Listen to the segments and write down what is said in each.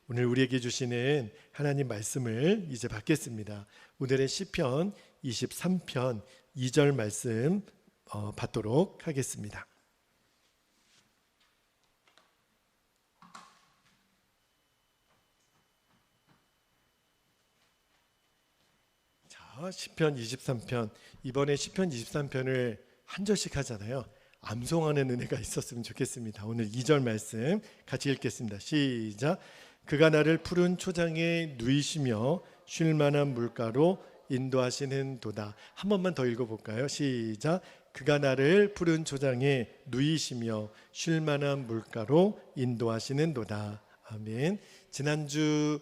오늘 우리에게 주시는 하나님 말씀을 이제 받겠습니다. 오늘은 시편 23편 2절 말씀 받도록 하겠습니다. 자, 시편 23편, 이번에 시편 23편을 한 절씩 하잖아요. 암송하는 은혜가 있었으면 좋겠습니다. 오늘 2절 말씀 같이 읽겠습니다. 시작. 그가 나를 푸른 초장에 누이시며 쉴 만한 물가로 인도하시는 도다. 한 번만 더 읽어볼까요? 시작. 그가 나를 푸른 초장에 누이시며 쉴 만한 물가로 인도하시는 도다. 아멘. 지난주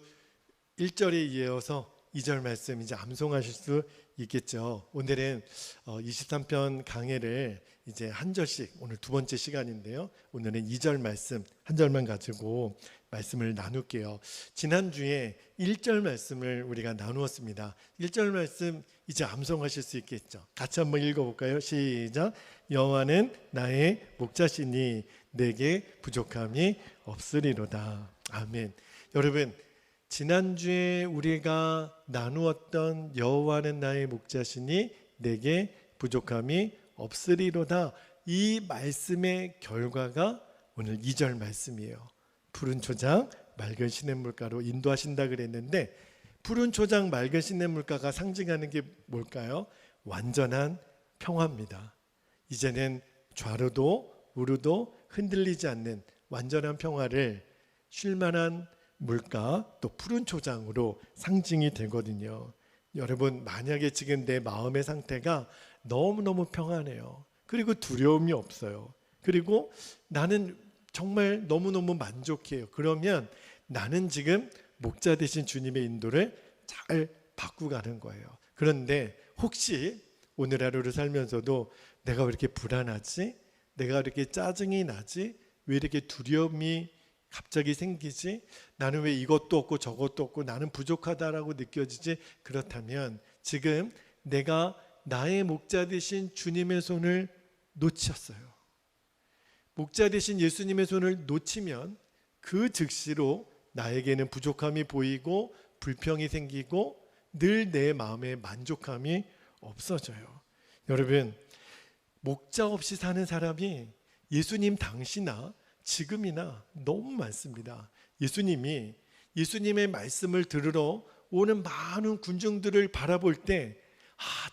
1절에 이어서 2절 말씀 이제 암송하실 수 있겠죠. 오늘은 23편 강해를 이제 한 절씩, 오늘 두 번째 시간인데요. 오늘은 2절 말씀 한 절만 가지고 말씀을 나눌게요. 지난주에 1절 말씀을 우리가 나누었습니다. 1절 말씀 이제 암송하실 수 있겠죠. 같이 한번 읽어볼까요? 시작. 여호와는 나의 목자시니 내게 부족함이 없으리로다. 아멘. 여러분, 지난주에 우리가 나누었던 여호와는 나의 목자시니 내게 부족함이 없으리로다, 이 말씀의 결과가 오늘 2절 말씀이에요. 푸른 초장 맑은 시냇물가로 인도하신다 그랬는데, 푸른 초장 맑은 시냇물가가 상징하는 게 뭘까요? 완전한 평화입니다. 이제는 좌로도 우로도 흔들리지 않는 완전한 평화를 쉴만한 물가, 또 푸른 초장으로 상징이 되거든요. 여러분, 만약에 지금 내 마음의 상태가 너무너무 평안해요. 그리고 두려움이 없어요. 그리고 나는 정말 너무너무 만족해요. 그러면 나는 지금 목자 되신 주님의 인도를 잘 받고 가는 거예요. 그런데 혹시 오늘 하루를 살면서도 내가 왜 이렇게 불안하지? 내가 왜 이렇게 짜증이 나지? 왜 이렇게 두려움이 갑자기 생기지? 나는 왜 이것도 없고 저것도 없고 나는 부족하다라고 느껴지지? 그렇다면 지금 내가 나의 목자 되신 주님의 손을 놓쳤어요. 목자 되신 예수님의 손을 놓치면 그 즉시로 나에게는 부족함이 보이고 불평이 생기고 늘 내 마음에 만족함이 없어져요. 여러분, 목자 없이 사는 사람이 예수님 당시나 지금이나 너무 많습니다. 예수님의 말씀을 들으러 오는 많은 군중들을 바라볼 때,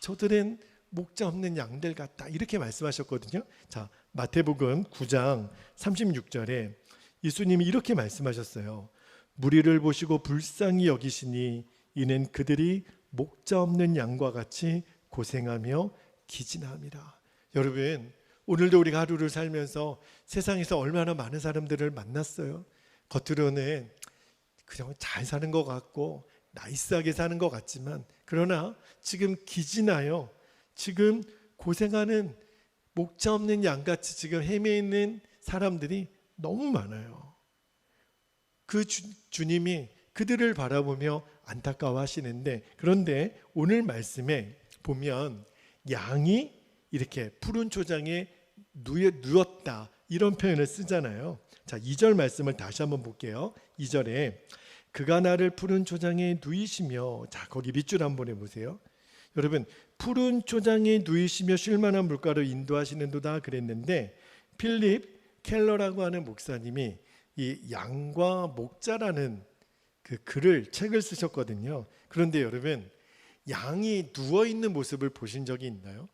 저들은 목자 없는 양들 같다, 이렇게 말씀하셨거든요. 자, 마태복음 9장 36절에 예수님이 이렇게 말씀하셨어요. 무리를 보시고 불쌍히 여기시니 이는 그들이 목자 없는 양과 같이 고생하며 기진함이라. 여러분, 오늘도 우리가 하루를 살면서 세상에서 얼마나 많은 사람들을 만났어요. 겉으로는 그냥 잘 사는 것 같고 나이스하게 사는 것 같지만, 그러나 지금 기진하여 지금 고생하는 목자 없는 양같이 지금 헤매있는 사람들이 너무 많아요. 그 주님이 그들을 바라보며 안타까워 하시는데, 그런데 오늘 말씀에 보면 양이 이렇게 푸른 초장에 누웠다, 이런 표현을 쓰잖아요. 자, 2절 말씀을 다시 한번 볼게요. 2절에 그가 나를 푸른 초장에 누이시며, 자, 거기 밑줄 한번 해보세요. 여러분, 푸른 초장에 누이시며 쉴만한 물가로 인도하시는 도다 그랬는데, 필립 켈러라고 하는 목사님이 이 양과 목자라는 그 책을 쓰셨거든요. 그런데 여러분, 양이 누워있는 모습을 보신 적이 있나요?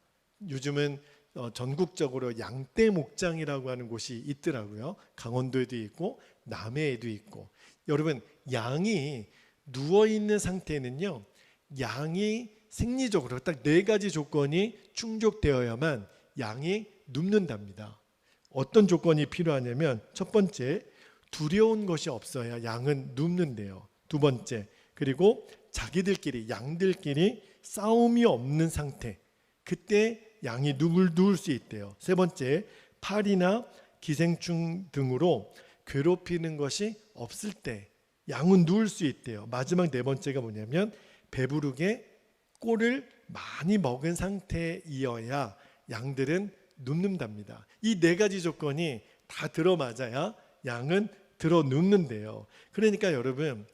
요즘은 전국적으로 양떼 목장이라고 하는 곳이 있더라고요. 강원도에도 있고 남해에도 있고. 여러분, 양이 누워있는 상태는요, 양이 생리적으로 딱 4가지 조건이 충족되어야만 양이 눕는답니다. 어떤 조건이 필요하냐면, 첫 번째, 두려운 것이 없어야 양은 눕는데요. 두 번째, 그리고 양들끼리 싸움이 없는 상태, 그때 양이 누울 수 있대요. 세 번째, 파리나 기생충 등으로 괴롭히는 것이 없을 때 양은 누울 수 있대요. 마지막 네 번째가 뭐냐면, 배부르게 꼴을 많이 먹은 상태이어야 양들은 눕는답니다. 이 4가지 조건이 다 들어맞아야 양은 들어 눕는데요. 그러니까 여러분,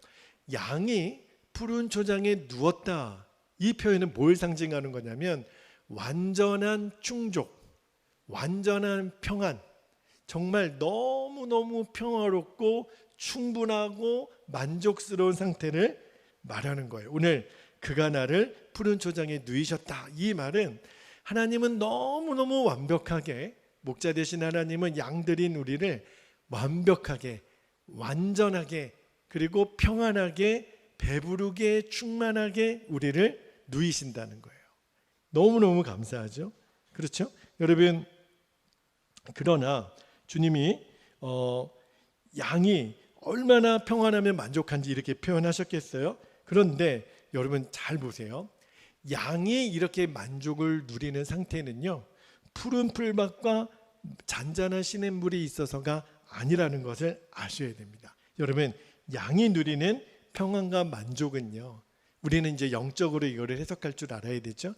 양이 푸른 초장에 누웠다, 이 표현은 뭘 상징하는 거냐면 완전한 충족, 완전한 평안, 정말 너무너무 평화롭고 충분하고 만족스러운 상태를 말하는 거예요. 오늘 그가 나를 푸른 초장에 누이셨다, 이 말은 하나님은 너무너무 완벽하게, 목자 되신 하나님은 양들인 우리를 완벽하게, 완전하게, 그리고 평안하게, 배부르게, 충만하게 우리를 누이신다는 거예요. 너무너무 감사하죠. 그렇죠? 여러분, 그러나 주님이 양이 얼마나 평안하면 만족한지 이렇게 표현하셨겠어요? 그런데 여러분 잘 보세요. 양이 이렇게 만족을 누리는 상태는요, 푸른 풀밭과 잔잔한 시냇물이 있어서가 아니라는 것을 아셔야 됩니다. 여러분, 양이 누리는 평안과 만족은요, 우리는 이제 영적으로 이거를 해석할 줄 알아야 되죠.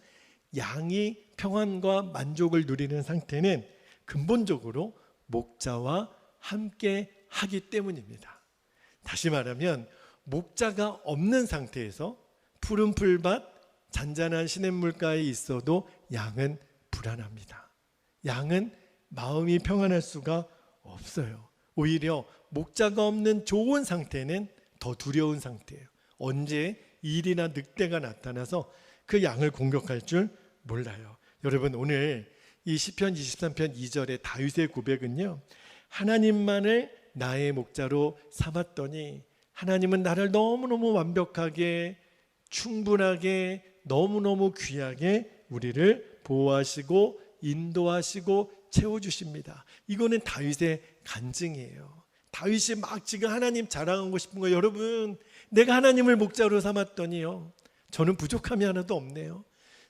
양이 평안과 만족을 누리는 상태는 근본적으로 목자와 함께 하기 때문입니다. 다시 말하면 목자가 없는 상태에서 푸른 풀밭, 잔잔한 시냇물가에 있어도 양은 불안합니다. 양은 마음이 평안할 수가 없어요. 오히려 목자가 없는 좋은 상태는 더 두려운 상태예요. 언제 일이나 늑대가 나타나서 그 양을 공격할 줄 몰라요. 여러분, 오늘 이 시편 23편 2절의 다윗의 고백은요, 하나님만을 나의 목자로 삼았더니 하나님은 나를 너무너무 완벽하게, 충분하게, 너무너무 귀하게 우리를 보호하시고 인도하시고 채워주십니다. 이거는 다윗의 간증이에요. 다윗이 막 지금 하나님 자랑하고 싶은 거예요. 여러분, 내가 하나님을 목자로 삼았더니요, 저는 부족함이 하나도 없네요.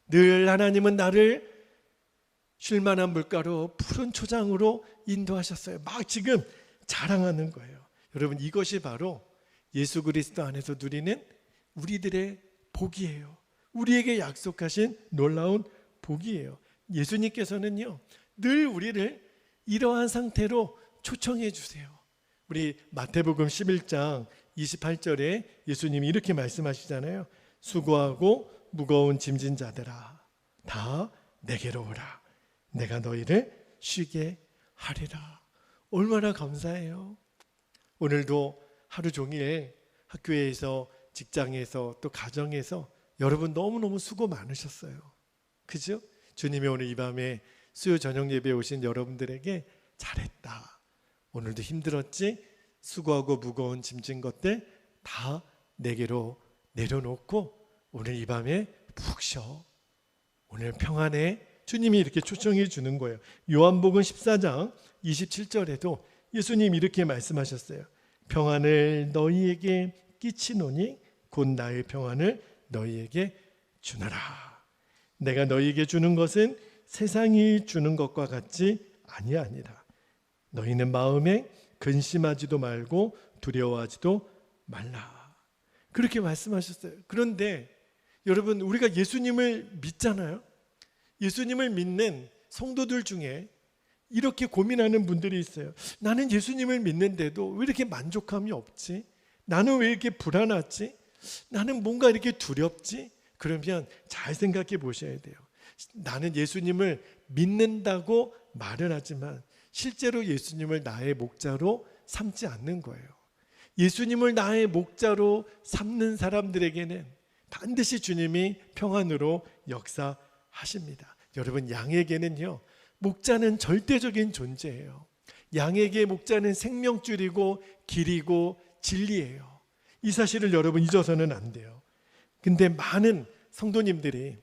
늘 하나님은 나를 쉴만한 물가로 푸른 초장으로 인도하셨어요. 막 지금 자랑하는 거예요. 여러분, 이것이 바로 예수 그리스도 안에서 누리는 우리들의 복이에요. 우리에게 약속하신 놀라운 복이에요. 예수님께서는요, 늘 우리를 이러한 상태로 초청해 주세요. 우리 마태복음 11장 28절에 예수님이 이렇게 말씀하시잖아요. 수고하고 무거운 짐진 자들아, 다 내게로 오라. 내가 너희를 쉬게 하리라. 얼마나 감사해요. 오늘도 하루 종일 학교에서, 직장에서, 또 가정에서 여러분 너무너무 수고 많으셨어요. 그죠? 주님이 오늘 이 밤에 수요 저녁 예배에 오신 여러분들에게 잘했다, 오늘도 힘들었지? 수고하고 무거운 짐진 것들 다 내게로 내려놓고 오늘 이 밤에 푹 쉬어. 오늘 평안해. 주님이 이렇게 초청해 주는 거예요. 요한복음 14장 27절에도 예수님이 이렇게 말씀하셨어요. 평안을 너희에게 끼치노니 곧 나의 평안을 너희에게 주노라. 내가 너희에게 주는 것은 세상이 주는 것과 같지 아니하니라. 너희는 마음에 근심하지도 말고 두려워하지도 말라. 그렇게 말씀하셨어요. 그런데 여러분, 우리가 예수님을 믿잖아요. 예수님을 믿는 성도들 중에 이렇게 고민하는 분들이 있어요. 나는 예수님을 믿는데도 왜 이렇게 만족감이 없지? 나는 왜 이렇게 불안하지? 나는 뭔가 이렇게 두렵지? 그러면 잘 생각해 보셔야 돼요. 나는 예수님을 믿는다고 말은 하지만 실제로 예수님을 나의 목자로 삼지 않는 거예요. 예수님을 나의 목자로 삼는 사람들에게는 반드시 주님이 평안으로 역사하십니다. 여러분, 양에게는요, 목자는 절대적인 존재예요. 양에게 목자는 생명줄이고 길이고 진리예요. 이 사실을 여러분 잊어서는 안 돼요. 근데 많은 성도님들이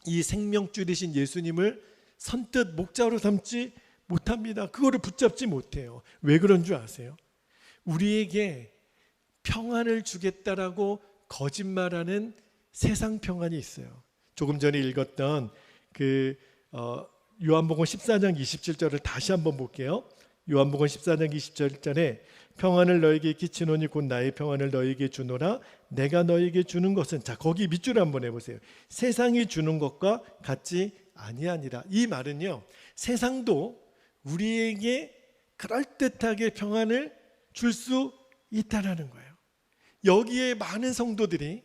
이 생명줄이신 예수님을 선뜻 목자로 삼지 못합니다. 그거를 붙잡지 못해요. 왜 그런 줄 아세요? 우리에게 평안을 주겠다라고 거짓말하는 세상 평안이 있어요. 조금 전에 읽었던 요한복음 14장 27절을 다시 한번 볼게요. 요한복음 14장 27절에 평안을 너에게 끼치노니 곧 나의 평안을 너에게 주노라. 내가 너에게 주는 것은, 자, 거기 밑줄 한번 해보세요. 세상이 주는 것과 같지 아니하니라. 이 말은요, 세상도 우리에게 그럴듯하게 평안을 줄 수 있다라는 거예요. 여기에 많은 성도들이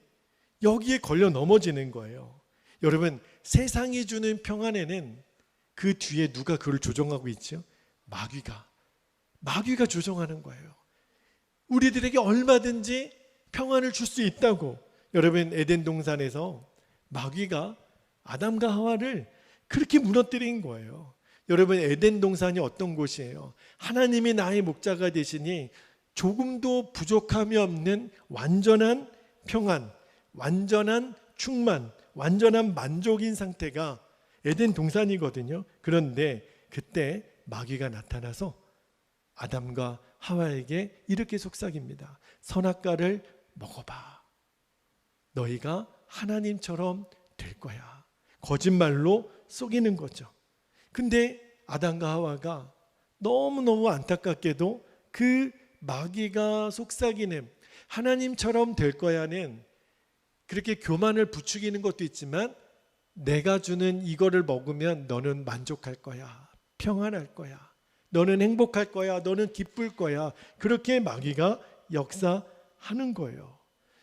여기에 걸려 넘어지는 거예요. 여러분, 세상이 주는 평안에는 그 뒤에 누가 그걸 조정하고 있죠? 마귀가 조정하는 거예요. 우리들에게 얼마든지 평안을 줄 수 있다고. 여러분, 에덴 동산에서 마귀가 아담과 하와를 그렇게 무너뜨린 거예요. 여러분, 에덴 동산이 어떤 곳이에요? 하나님이 나의 목자가 되시니 조금도 부족함이 없는 완전한 평안, 완전한 충만, 완전한 만족인 상태가 에덴 동산이거든요. 그런데 그때 마귀가 나타나서 아담과 하와에게 이렇게 속삭입니다. 선악과를 먹어봐. 너희가 하나님처럼 될 거야. 거짓말로 속이는 거죠. 근데 아담과 하와가 너무너무 안타깝게도 그 마귀가 속삭이는 하나님처럼 될 거야는 그렇게 교만을 부추기는 것도 있지만 내가 주는 이거를 먹으면 너는 만족할 거야. 평안할 거야. 너는 행복할 거야. 너는 기쁠 거야. 그렇게 마귀가 역사하는 거예요.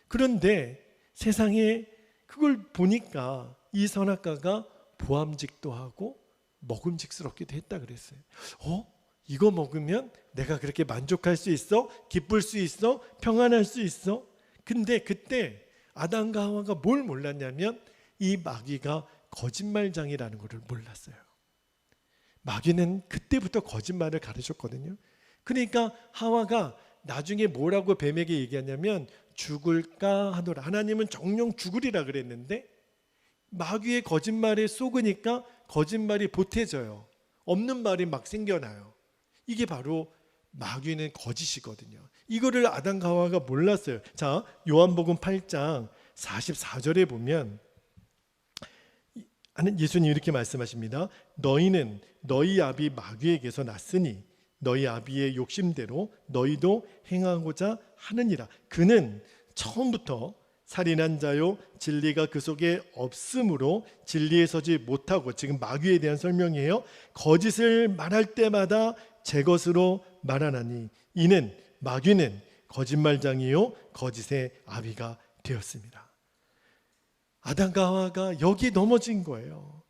그런데 세상에 그걸 보니까 이 선악과가 보암직도 하고 먹음직스럽기도 했다 그랬어요. 이거 먹으면 내가 그렇게 만족할 수 있어? 기쁠 수 있어? 평안할 수 있어? 근데 그때 아담과 하와가 뭘 몰랐냐면 이 마귀가 거짓말장이라는 것을 몰랐어요. 마귀는 그때부터 거짓말을 가르쳤거든요. 그러니까 하와가 나중에 뭐라고 뱀에게 얘기하냐면 죽을까 하노라. 하나님은 정녕 죽으리라 그랬는데 마귀의 거짓말에 속으니까 거짓말이 보태져요. 없는 말이 막 생겨나요. 이게 바로 마귀는 거짓이거든요. 이거를 아담과 하와가 몰랐어요. 자, 요한복음 8장 44절에 보면 예수님이 이렇게 말씀하십니다. 너희는 너희 아비 마귀에게서 났으니 너희 아비의 욕심대로 너희도 행하고자 하느니라. 그는 처음부터 살인한 자요 진리가 그 속에 없으므로 진리에 서지 못하고, 지금 마귀에 대한 설명이에요. 거짓을 말할 때마다 제 것으로 말하나니 이는 마귀는 거짓말장이요 거짓의 아비가 되었습니다. 아담과 하와가 여기에 넘어진 거예요.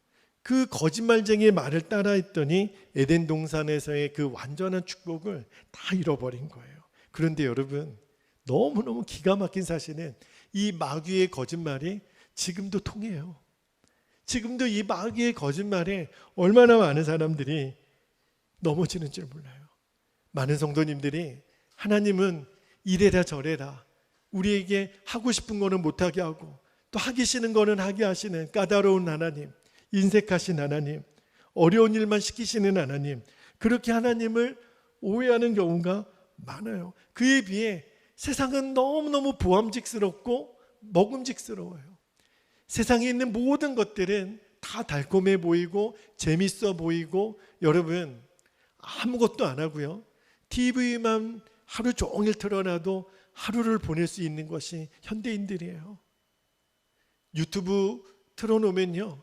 그 거짓말쟁이의 말을 따라했더니 에덴 동산에서의 그 완전한 축복을 다 잃어버린 거예요. 그런데 여러분, 너무너무 기가 막힌 사실은 이 마귀의 거짓말이 지금도 통해요. 지금도 이 마귀의 거짓말에 얼마나 많은 사람들이 넘어지는 줄 몰라요. 많은 성도님들이 하나님은 이래라 저래라, 우리에게 하고 싶은 거는 못하게 하고 또 하기 싫은 거는 하게 하시는 까다로운 하나님, 인색하신 하나님, 어려운 일만 시키시는 하나님, 그렇게 하나님을 오해하는 경우가 많아요. 그에 비해 세상은 너무너무 보암직스럽고 먹음직스러워요. 세상에 있는 모든 것들은 다 달콤해 보이고 재밌어 보이고, 여러분 아무것도 안 하고요, TV만 하루 종일 틀어놔도 하루를 보낼 수 있는 것이 현대인들이에요. 유튜브 틀어놓으면요,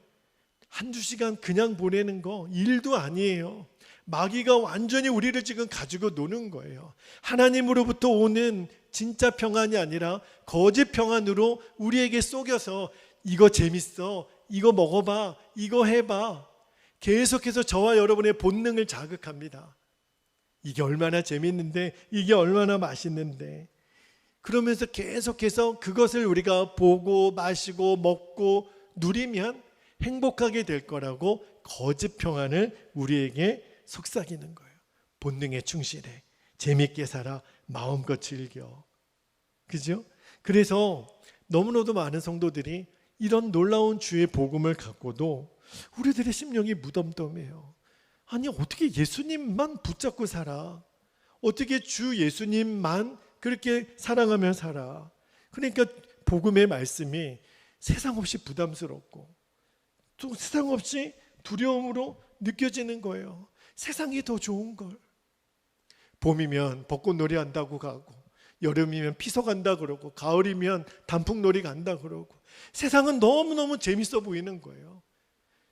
한두 시간 그냥 보내는 거 일도 아니에요. 마귀가 완전히 우리를 지금 가지고 노는 거예요. 하나님으로부터 오는 진짜 평안이 아니라 거짓 평안으로 우리에게 속여서 이거 재밌어, 이거 먹어봐, 이거 해봐, 계속해서 저와 여러분의 본능을 자극합니다. 이게 얼마나 재밌는데, 이게 얼마나 맛있는데, 그러면서 계속해서 그것을 우리가 보고 마시고 먹고 누리면 행복하게 될 거라고 거짓 평안을 우리에게 속삭이는 거예요. 본능에 충실해, 재밌게 살아, 마음껏 즐겨. 그죠? 그래서 너무나도 많은 성도들이 이런 놀라운 주의 복음을 갖고도 우리들의 심령이 무덤덤해요. 아니, 어떻게 예수님만 붙잡고 살아? 어떻게 주 예수님만 그렇게 사랑하며 살아? 그러니까 복음의 말씀이 세상 없이 부담스럽고 또 세상 없이 두려움으로 느껴지는 거예요. 세상이 더 좋은 걸. 봄이면 벚꽃놀이 한다고 가고, 여름이면 피서 간다 그러고, 가을이면 단풍놀이 간다 그러고, 세상은 너무너무 재밌어 보이는 거예요.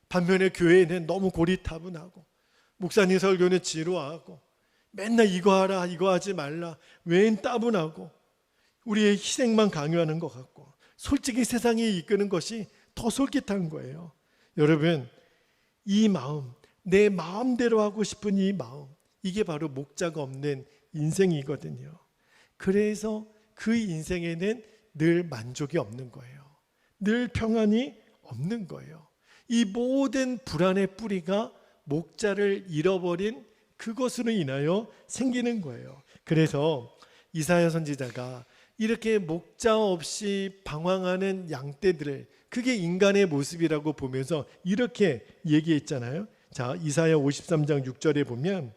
반면에 교회는 너무 고리타분하고, 목사님 설교는 지루하고, 맨날 이거 하라, 이거 하지 말라, 웬 따분하고 우리의 희생만 강요하는 것 같고, 솔직히 세상이 이끄는 것이 더 솔깃한 거예요. 여러분, 이 마음, 내 마음대로 하고 싶은 이 마음, 이게 바로 목자가 없는 인생이거든요. 그래서 그 인생에는 늘 만족이 없는 거예요. 늘 평안이 없는 거예요. 이 모든 불안의 뿌리가 목자를 잃어버린 그것으로 인하여 생기는 거예요. 그래서 이사야 선지자가 이렇게 목자 없이 방황하는 양떼들을, 그게 인간의 모습이라고 보면서 이렇게 얘기했잖아요. 자, 이사야 53장 6절에 보면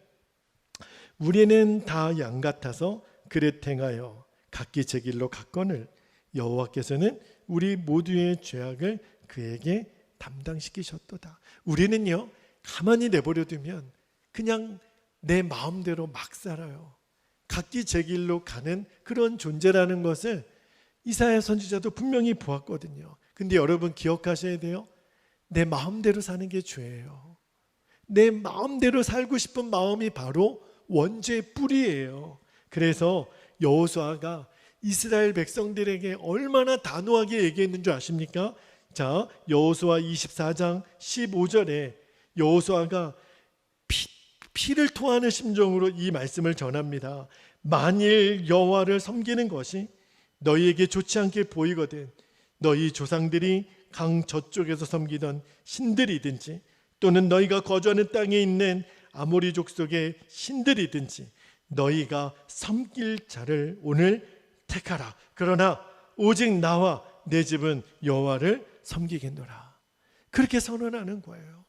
우리는 다 양 같아서 그릇 행하여 각기 제 길로 갔거늘 여호와께서는 우리 모두의 죄악을 그에게 담당시키셨도다. 우리는요, 가만히 내버려 두면 그냥 내 마음대로 막 살아요. 각기 제 길로 가는 그런 존재라는 것을 이사야 선지자도 분명히 보았거든요. 근데 여러분 기억하셔야 돼요. 내 마음대로 사는 게 죄예요. 내 마음대로 살고 싶은 마음이 바로 원죄의 뿌리예요. 그래서 여호수아가 이스라엘 백성들에게 얼마나 단호하게 얘기했는 줄 아십니까? 자, 여호수아 24장 15절에 여호수아가 피를 토하는 심정으로 이 말씀을 전합니다. 만일 여호와를 섬기는 것이 너희에게 좋지 않게 보이거든 너희 조상들이 강 저쪽에서 섬기던 신들이든지 또는 너희가 거주하는 땅에 있는 아모리 족속의 신들이든지 너희가 섬길 자를 오늘 택하라. 그러나 오직 나와 내 집은 여호와를 섬기겠노라. 그렇게 선언하는 거예요.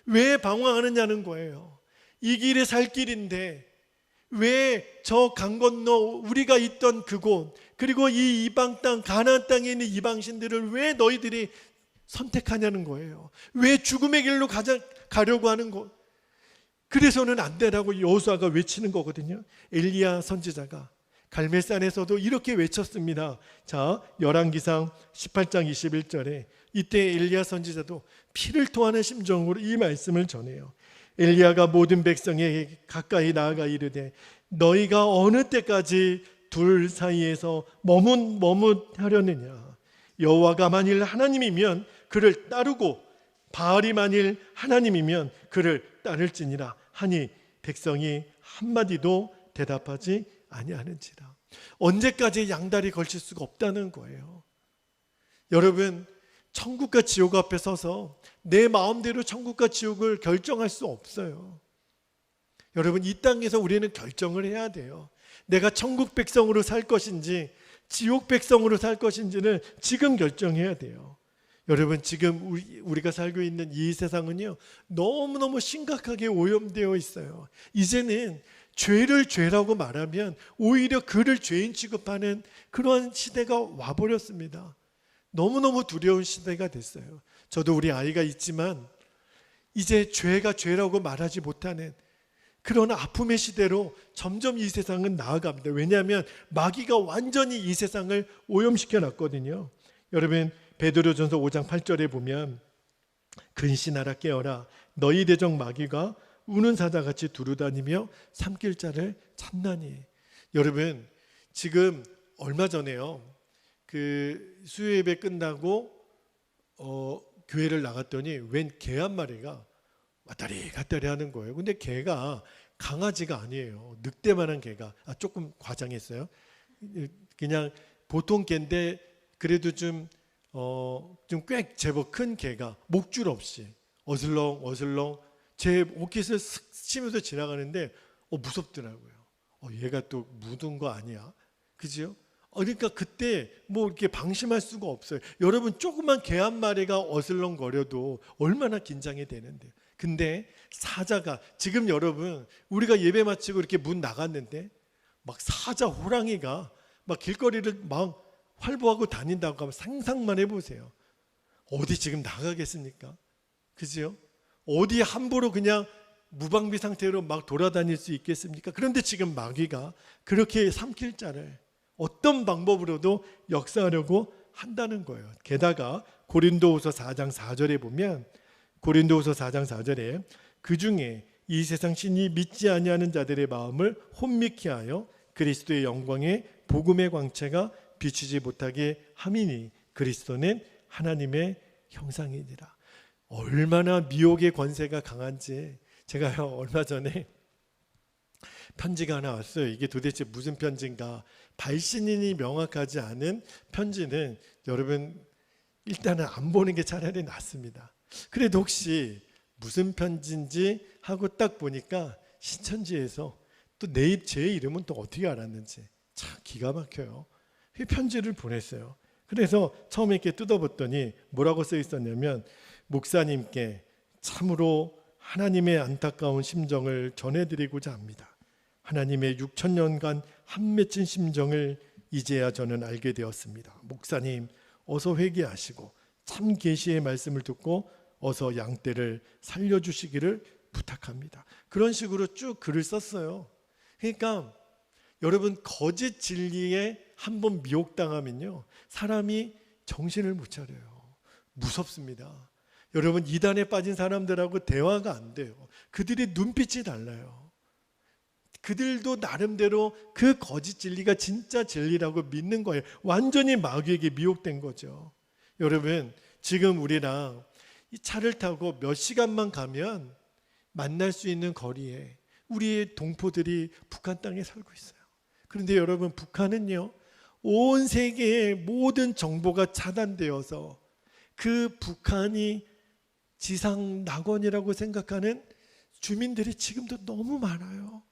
왜 방황하느냐는 거예요. 이 길이 살 길인데 왜 저 강 건너 우리가 있던 그곳, 그리고 이 이방 땅 가나안 땅에 있는 이방신들을 왜 너희들이 선택하냐는 거예요. 왜 죽음의 길로 가려고 하는 것. 그래서는 안 되라고 여호수아가 외치는 거거든요. 엘리야 선지자가 갈멜산에서도 이렇게 외쳤습니다. 자, 열왕기상 18장 21절에 이때 엘리야 선지자도 피를 토하는 심정으로 이 말씀을 전해요. 엘리야가 모든 백성에게 가까이 나아가 이르되 너희가 어느 때까지 둘 사이에서 머뭇하려느냐. 여호와가 만일 하나님이면 그를 따르고 바알이 만일 하나님이면 그를 따를지니라 하니 백성이 한마디도 대답하지 아니하는지라. 언제까지 양다리 걸칠 수가 없다는 거예요. 여러분, 천국과 지옥 앞에 서서 내 마음대로 천국과 지옥을 결정할 수 없어요. 여러분, 이 땅에서 우리는 결정을 해야 돼요. 내가 천국 백성으로 살 것인지 지옥 백성으로 살 것인지는 지금 결정해야 돼요. 여러분, 지금 우리가 살고 있는 이 세상은요, 너무너무 심각하게 오염되어 있어요. 이제는 죄를 죄라고 말하면 오히려 그를 죄인 취급하는 그런 시대가 와버렸습니다. 너무너무 두려운 시대가 됐어요. 저도 우리 아이가 있지만 이제 죄가 죄라고 말하지 못하는 그런 아픔의 시대로 점점 이 세상은 나아갑니다. 왜냐하면 마귀가 완전히 이 세상을 오염시켜 놨거든요. 여러분, 베드로전서 5장 8절에 보면 근신하라 깨어라 너희 대적 마귀가 우는 사자같이 두루다니며 삼킬 자를 찾나니. 여러분, 지금 얼마 전에요, 그 수요 예배 끝나고 교회를 나갔더니 웬 개 한 마리가 왔다리 갔다리 하는 거예요. 근데 개가 강아지가 아니에요. 늑대만한 개가, 조금 과장했어요. 그냥 보통 개인데 그래도 좀 꽤 제법 큰 개가 목줄 없이 어슬렁 제 옷깃을 슥 스치면서 지나가는데 무섭더라고요. 얘가 또 묻은 거 아니야? 그죠? 그러니까 그때 뭐 이렇게 방심할 수가 없어요. 여러분, 조그만 개 한 마리가 어슬렁거려도 얼마나 긴장이 되는데. 근데 사자가, 지금 여러분 우리가 예배 마치고 이렇게 문 나갔는데 막 사자, 호랑이가 막 길거리를 막 활보하고 다닌다고 하면 상상만 해보세요. 어디 지금 나가겠습니까? 그죠? 어디 함부로 그냥 무방비 상태로 막 돌아다닐 수 있겠습니까? 그런데 지금 마귀가 그렇게 삼킬 자를 어떤 방법으로도 역사하려고 한다는 거예요. 게다가 고린도후서 4장 4절에 보면, 고린도후서 4장 4절에 그 중에 이 세상 신이 믿지 아니하는 자들의 마음을 혼미케 하여 그리스도의 영광에 복음의 광채가 비추지 못하게 함이니 그리스도는 하나님의 형상이니라. 얼마나 미혹의 권세가 강한지 제가 얼마 전에 편지가 하나 왔어요. 이게 도대체 무슨 편지인가? 발신인이 명확하지 않은 편지는 여러분 일단은 안 보는 게 차라리 낫습니다. 그래도 혹시 무슨 편지인지 하고 딱 보니까 신천지에서 또 제 이름은 또 어떻게 알았는지 참 기가 막혀요. 이 편지를 보냈어요. 그래서 처음에 이렇게 뜯어봤더니 뭐라고 써 있었냐면, 목사님께 참으로 하나님의 안타까운 심정을 전해드리고자 합니다. 하나님의 6,000년간 한 맺힌 심정을 이제야 저는 알게 되었습니다. 목사님 어서 회개하시고 참 계시의 말씀을 듣고 어서 양떼를 살려주시기를 부탁합니다. 그런 식으로 쭉 글을 썼어요. 그러니까 여러분, 거짓 진리에 한번 미혹당하면요 사람이 정신을 못 차려요. 무섭습니다. 여러분, 이단에 빠진 사람들하고 대화가 안 돼요. 그들의 눈빛이 달라요. 그들도 나름대로 그 거짓 진리가 진짜 진리라고 믿는 거예요. 완전히 마귀에게 미혹된 거죠. 여러분, 지금 우리랑 이 차를 타고 몇 시간만 가면 만날 수 있는 거리에 우리의 동포들이 북한 땅에 살고 있어요. 그런데 여러분, 북한은요 온 세계의 모든 정보가 차단되어서 그 북한이 지상 낙원이라고 생각하는 주민들이 지금도 너무 많아요.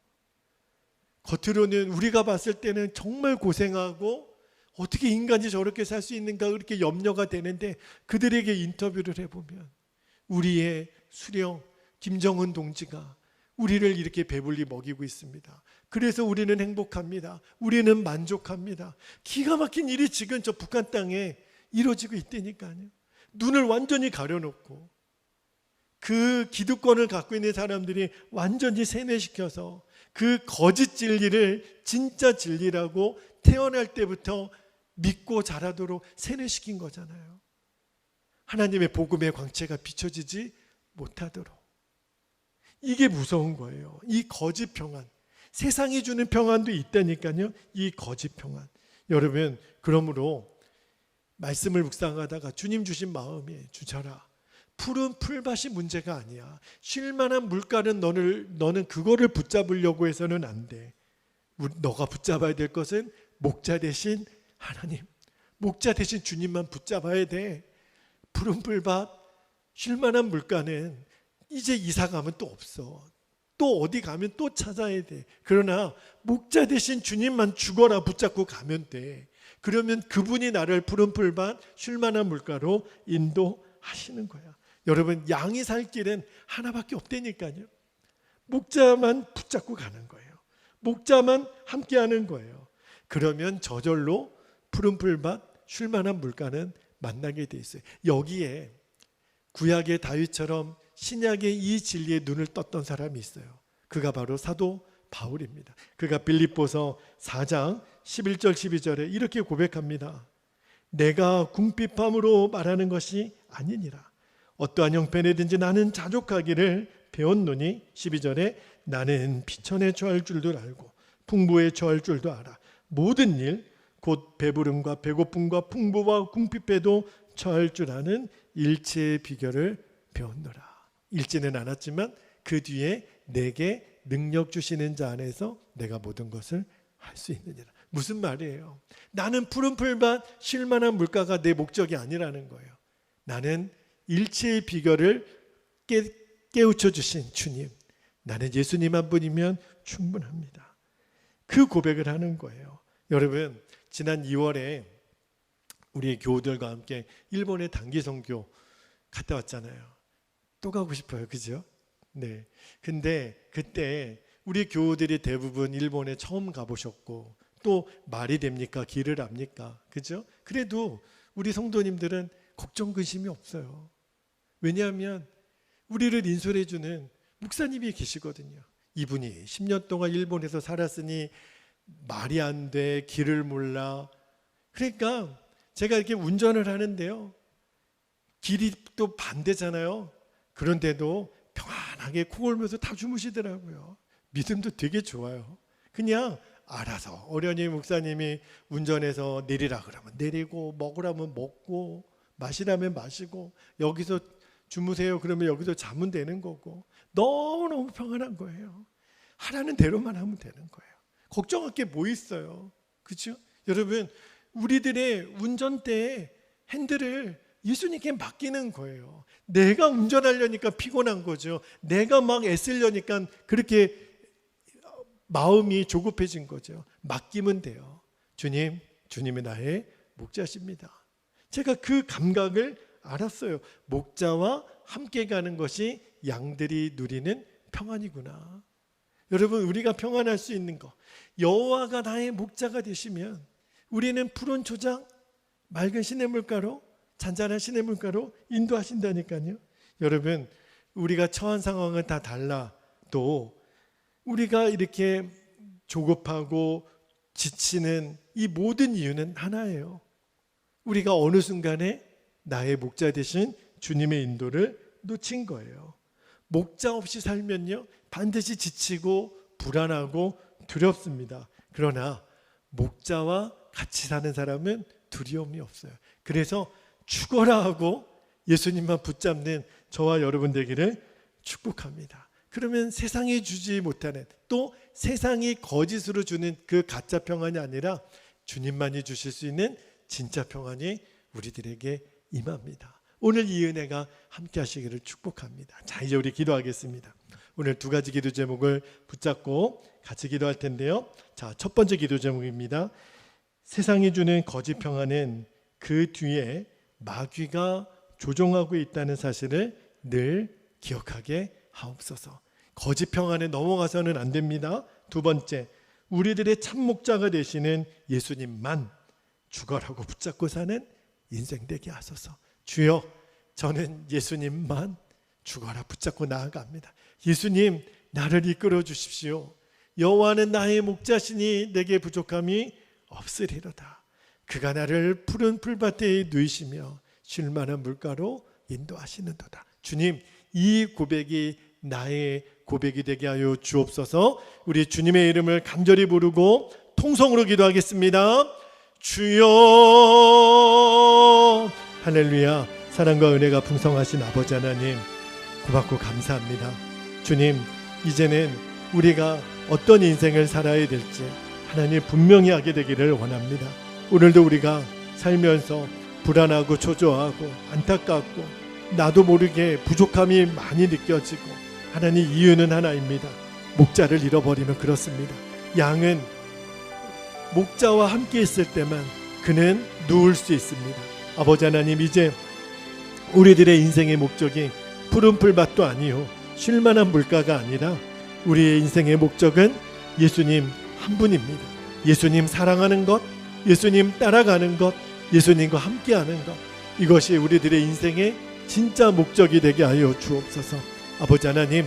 겉으로는 우리가 봤을 때는 정말 고생하고 어떻게 인간이 저렇게 살 수 있는가 그렇게 염려가 되는데, 그들에게 인터뷰를 해보면 우리의 수령 김정은 동지가 우리를 이렇게 배불리 먹이고 있습니다. 그래서 우리는 행복합니다. 우리는 만족합니다. 기가 막힌 일이 지금 저 북한 땅에 이루어지고 있다니까요. 눈을 완전히 가려놓고 그 기득권을 갖고 있는 사람들이 완전히 세뇌시켜서 그 거짓 진리를 진짜 진리라고 태어날 때부터 믿고 자라도록 세뇌시킨 거잖아요. 하나님의 복음의 광채가 비춰지지 못하도록. 이게 무서운 거예요. 이 거짓 평안. 세상이 주는 평안도 있다니까요. 이 거짓 평안. 여러분, 그러므로 말씀을 묵상하다가 주님 주신 마음에 주셔라. 푸른 풀밭이 문제가 아니야. 쉴만한 물가는 너는 그거를 붙잡으려고 해서는 안 돼. 너가 붙잡아야 될 것은 목자 대신 하나님, 목자 대신 주님만 붙잡아야 돼. 푸른 풀밭, 쉴만한 물가는 이제 이사 가면 또 없어. 또 어디 가면 또 찾아야 돼. 그러나 목자 대신 주님만 죽어라 붙잡고 가면 돼. 그러면 그분이 나를 푸른 풀밭, 쉴만한 물가로 인도하시는 거야. 여러분, 양이 살 길은 하나밖에 없다니까요. 목자만 붙잡고 가는 거예요. 목자만 함께하는 거예요. 그러면 저절로 푸른 풀밭, 쉴만한 물가는 만나게 돼 있어요. 여기에 구약의 다윗처럼 신약의 이 진리에 눈을 떴던 사람이 있어요. 그가 바로 사도 바울입니다. 그가 빌립보서 4장 11절 12절에 이렇게 고백합니다. 내가 궁핍함으로 말하는 것이 아니니라. 어떠한 형편이든지 나는 자족하기를 배웠노니 12절에 나는 비천에 처할 줄도 알고 풍부에 처할 줄도 알아. 모든 일 곧 배부름과 배고픔과 풍부와 궁핍에도 처할 줄 아는 일체의 비결을 배웠노라. 읽지는 않았지만 그 뒤에 내게 능력 주시는 자 안에서 내가 모든 것을 할 수 있느니라. 무슨 말이에요? 나는 푸른 풀밭, 쉴만한 물가가 내 목적이 아니라는 거예요. 나는 일체의 비결을 깨우쳐 주신 주님, 나는 예수님 한 분이면 충분합니다. 그 고백을 하는 거예요. 여러분, 지난 2월에 우리 교우들과 함께 일본의 단기 선교 갔다 왔잖아요. 또 가고 싶어요. 그죠? 네. 근데 그때 우리 교우들이 대부분 일본에 처음 가보셨고 또 말이 됩니까? 길을 압니까? 그죠? 그래도 우리 성도님들은 걱정 근심이 없어요. 왜냐하면 우리를 인솔해 주는 목사님이 계시거든요. 이분이 10년 동안 일본에서 살았으니 말이 안 돼, 길을 몰라. 그러니까 제가 이렇게 운전을 하는데요, 길이 또 반대잖아요. 그런데도 편하게 코 골면서 다 주무시더라고요. 믿음도 되게 좋아요. 그냥 알아서 어련히 목사님이 운전해서 내리라 그러면 내리고 먹으라면 먹고 마시라면 마시고 여기서 주무세요 그러면 여기서 자면 되는 거고 너무너무 평안한 거예요. 하라는 대로만 하면 되는 거예요. 걱정할 게 뭐 있어요. 그렇죠? 여러분 우리들의 운전대에 핸들을 예수님께 맡기는 거예요. 내가 운전하려니까 피곤한 거죠. 내가 막 애쓰려니까 그렇게 마음이 조급해진 거죠. 맡기면 돼요. 주님이 나의 목자십니다. 제가 그 감각을 알았어요. 목자와 함께 가는 것이 양들이 누리는 평안이구나. 여러분 우리가 평안할 수 있는 것, 여호와가 나의 목자가 되시면 우리는 푸른 초장, 맑은 시냇물가로, 잔잔한 시냇물가로 인도하신다니까요. 여러분 우리가 처한 상황은 다 달라도 우리가 이렇게 조급하고 지치는 이 모든 이유는 하나예요. 우리가 어느 순간에 나의 목자 되신 주님의 인도를 놓친 거예요. 목자 없이 살면요 반드시 지치고 불안하고 두렵습니다. 그러나 목자와 같이 사는 사람은 두려움이 없어요. 그래서 죽어라 하고 예수님만 붙잡는 저와 여러분 되기를 축복합니다. 그러면 세상이 주지 못하는, 또 세상이 거짓으로 주는 그 가짜 평안이 아니라 주님만이 주실 수 있는 진짜 평안이 우리들에게 임합니다. 오늘 이 은혜가 함께 하시기를 축복합니다. 자, 이제 우리 기도하겠습니다. 오늘 두 가지 기도 제목을 붙잡고 같이 기도할 텐데요. 자, 첫 번째 기도 제목입니다. 세상이 주는 거짓 평안은 그 뒤에 마귀가 조종하고 있다는 사실을 늘 기억하게 하옵소서. 거짓 평안에 넘어가서는 안 됩니다. 두 번째, 우리들의 참 목자가 되시는 예수님만 죽어라고 붙잡고 사는 인생 되게 하소서. 주여, 저는 예수님만 죽어라 붙잡고 나아갑니다. 예수님, 나를 이끌어 주십시오. 여호와는 나의 목자시니 내게 부족함이 없으리로다. 그가 나를 푸른 풀밭에 누이시며 쉴 만한 물가로 인도하시는도다. 주님, 이 고백이 나의 고백이 되게 하여 주옵소서. 우리 주님의 이름을 간절히 부르고 통성으로 기도하겠습니다. 주여. 할렐루야. 사랑과 은혜가 풍성하신 아버지 하나님, 고맙고 감사합니다. 주님, 이제는 우리가 어떤 인생을 살아야 될지 하나님 분명히 하게 되기를 원합니다. 오늘도 우리가 살면서 불안하고 초조하고 안타깝고 나도 모르게 부족함이 많이 느껴지고, 하나님 이유는 하나입니다. 목자를 잃어버리면 그렇습니다. 양은 목자와 함께 있을 때만 그는 누울 수 있습니다. 아버지 하나님, 이제 우리들의 인생의 목적이 푸른 풀밭도 아니요 쉴만한 물가가 아니라 우리의 인생의 목적은 예수님 한 분입니다. 예수님 사랑하는 것, 예수님 따라가는 것, 예수님과 함께하는 것, 이것이 우리들의 인생의 진짜 목적이 되게 하여 주옵소서. 아버지 하나님,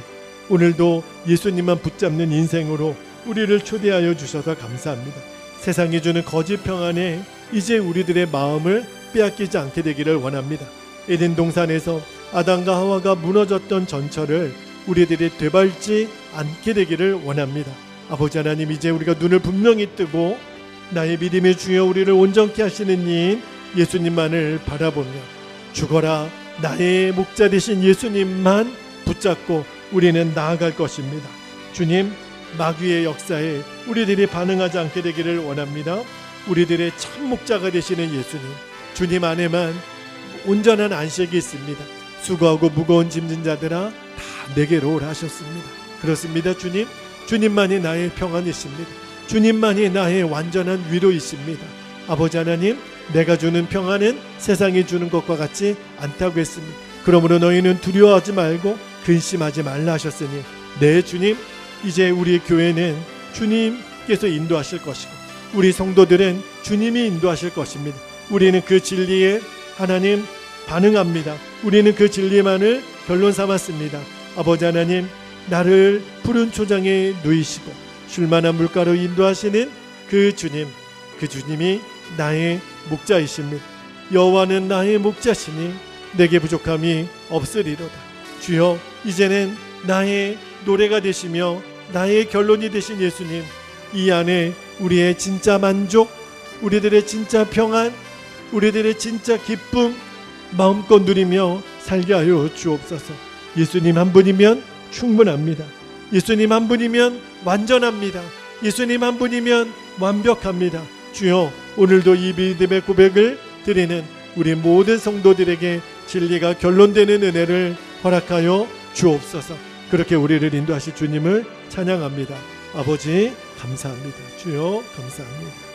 오늘도 예수님만 붙잡는 인생으로 우리를 초대하여 주셔서 감사합니다. 세상이 주는 거짓 평안에 이제 우리들의 마음을 빼앗기지 않게 되기를 원합니다. 에덴 동산에서 아담과 하와가 무너졌던 전철을 우리들이 되밟지 않게 되기를 원합니다. 아버지 하나님, 이제 우리가 눈을 분명히 뜨고 나의 믿음의 주여 우리를 온전케 하시는 이인 예수님만을 바라보며 죽어라 나의 목자 되신 예수님만 붙잡고 우리는 나아갈 것입니다. 주님, 마귀의 역사에 우리들이 반응하지 않게 되기를 원합니다. 우리들의 참 목자가 되시는 예수님, 주님 안에만 온전한 안식이 있습니다. 수고하고 무거운 짐진 자들아 다 내게로 오라 하셨습니다. 그렇습니다. 주님, 주님만이 나의 평안이십니다. 주님만이 나의 완전한 위로이십니다. 아버지 하나님, 내가 주는 평안은 세상이 주는 것과 같지 않다고 했습니다. 그러므로 너희는 두려워하지 말고 근심하지 말라 하셨으니, 네 주님, 이제 우리 교회는 주님께서 인도하실 것이고 우리 성도들은 주님이 인도하실 것입니다. 우리는 그 진리에 하나님 반응합니다. 우리는 그 진리만을 결론 삼았습니다. 아버지 하나님, 나를 푸른 초장에 누이시고 쉴만한 물가로 인도하시는 그 주님, 그 주님이 나의 목자이십니다. 여호와는 나의 목자시니 내게 부족함이 없으리로다. 주여, 이제는 나의 노래가 되시며 나의 결론이 되신 예수님, 이 안에 우리의 진짜 만족, 우리들의 진짜 평안, 우리들의 진짜 기쁨 마음껏 누리며 살게 하여 주옵소서. 예수님 한 분이면 충분합니다. 예수님 한 분이면 완전합니다. 예수님 한 분이면 완벽합니다. 주여, 오늘도 이 믿음의 고백을 드리는 우리 모든 성도들에게 진리가 결론되는 은혜를 허락하여 주옵소서. 그렇게 우리를 인도하실 주님을 찬양합니다. 아버지 감사합니다. 주여 감사합니다.